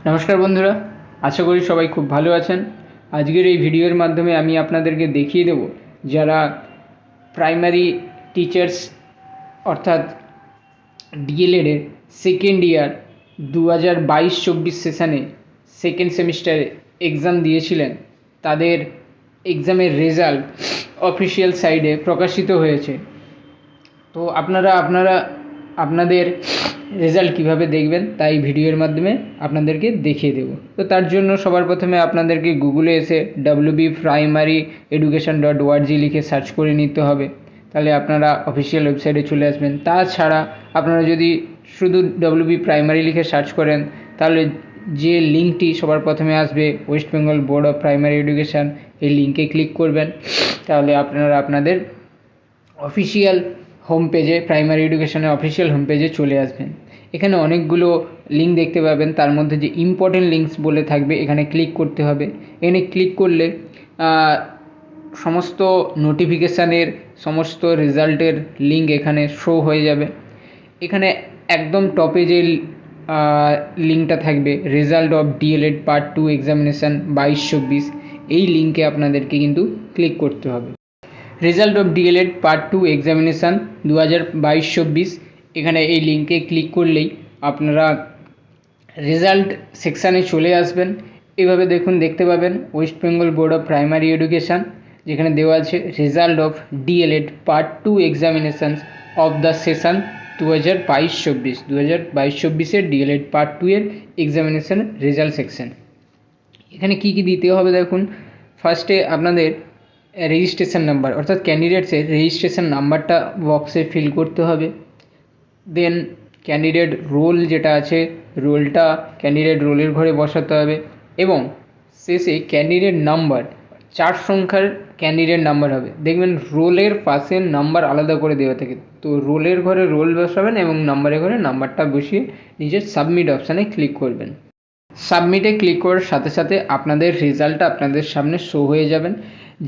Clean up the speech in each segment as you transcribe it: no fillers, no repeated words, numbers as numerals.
নমস্কার বন্ধুরা, আশা করি সবাই খুব ভালো আছেন। আজকের এই ভিডিওর মাধ্যমে আমি আপনাদেরকে দেখিয়ে দেব যারা প্রাইমারি টিচার্স অর্থাৎ ডিএলএডের সেকেন্ড ইয়ার 2022-24 সেশানে সেকেন্ড সেমিস্টারে এক্সাম দিয়েছিলেন, তাদের এক্সামের রেজাল্ট অফিসিয়াল সাইটে প্রকাশিত হয়েছে। তো আপনারা আপনাদের রেজাল্ট কিভাবে দেখবেন তাই ভিডিওর মাধ্যমে আপনাদেরকে দেখিয়ে দেব। তো তার জন্য সবার প্রথমে আপনাদেরকে গুগলে এসে wpprimaryeducation.org লিখে সার্চ করে নিতে হবে, তাহলে আপনারা অফিসিয়াল ওয়েবসাইটে চলে আসবেন। তাছাড়া আপনারা যদি শুধু WP প্রাইমারি লিখে সার্চ করেন তাহলে যে লিঙ্কটি সবার প্রথমে আসবে West Bengal board of primary education, এই লিঙ্কে ক্লিক করবেন। তাহলে আপনারা আপনাদের অফিসিয়াল হোম পেজে, প্রাইমারি এডুকেশনের অফিসিয়াল হোম পেজে চলে আসবেন। এখানে অনেকগুলো লিঙ্ক দেখতে পাবেন, তার মধ্যে যে ইম্পর্টেন্ট লিঙ্কস বলে থাকবে এখানে ক্লিক করতে হবে। এখানে ক্লিক করলে সমস্ত নোটিফিকেশানের সমস্ত রেজাল্টের লিঙ্ক এখানে শো হয়ে যাবে। এখানে একদম টপে যে লিঙ্কটা থাকবে result of DElEd part 2 examination 22-24, এই লিঙ্কে আপনাদেরকে কিন্তু ক্লিক করতে হবে। Result of DElEd part 2 examination 2022-24, এখানে এই লিঙ্কে ক্লিক করলেই আপনারা রেজাল্ট সেকশানে চলে আসবেন। এভাবে দেখতে পাবেন West Bengal board of primary education, যেখানে দেওয়া আছে result of DElEd part 2 examinations of the session 2022-24, 2022-24 DElEd part 2 এর এক্সামিনেশান রেজাল্ট সেকশন। এখানে কি দিতে হবে দেখুন। ফার্স্টে আপনাদের রেজিস্ট্রেশন নাম্বার অর্থাৎ ক্যান্ডিডেটসের রেজিস্ট্রেশন নাম্বারটা বক্সে ফিল করতে হবে। দেন ক্যান্ডিডেট রোল যেটা আছে, রোলটা ক্যান্ডিডেট রোলের ঘরে বসাতে হবে এবং শেষে ক্যান্ডিডেট নাম্বার 4 সংখ্যার ক্যান্ডিডেট নাম্বার হবে। দেখবেন রোলের পাশে নাম্বার আলাদা করে দেওয়া থাকে, তো রোলের ঘরে রোল বসাবেন এবং নাম্বারের ঘরে নাম্বারটা বসিয়ে নিজের সাবমিট অপশানে ক্লিক করবেন। সাবমিটে ক্লিক করার সাথে সাথে আপনাদের রেজাল্টটা আপনাদের সামনে শো হয়ে যাবেন,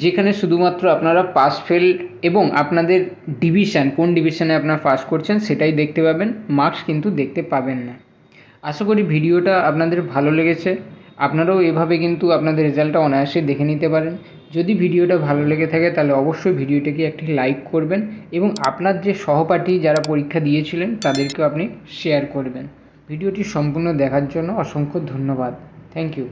যেখানে শুধুমাত্র আপনারা পাস ফেল এবং আপনাদের ডিভিশন, কোন ডিভিশনে আপনারা পাস করছেন সেটাই দেখতে পাবেন, মার্কস কিন্তু দেখতে পাবেন না। আশা করি ভিডিওটা আপনাদের ভালো লেগেছে। আপনারাও এভাবে কিন্তু আপনাদের রেজাল্টটা অনায়াসে দেখে নিতে পারেন। যদি ভিডিওটা ভালো লেগে থাকে তাহলে অবশ্যই ভিডিওটাকে একটি লাইক করবেন এবং আপনার যে সহপাঠী যারা পরীক্ষা দিয়েছিলেন তাদেরকেও আপনি শেয়ার করবেন। ভিডিওটি সম্পূর্ণ দেখার জন্য অসংখ্য ধন্যবাদ। Thank you.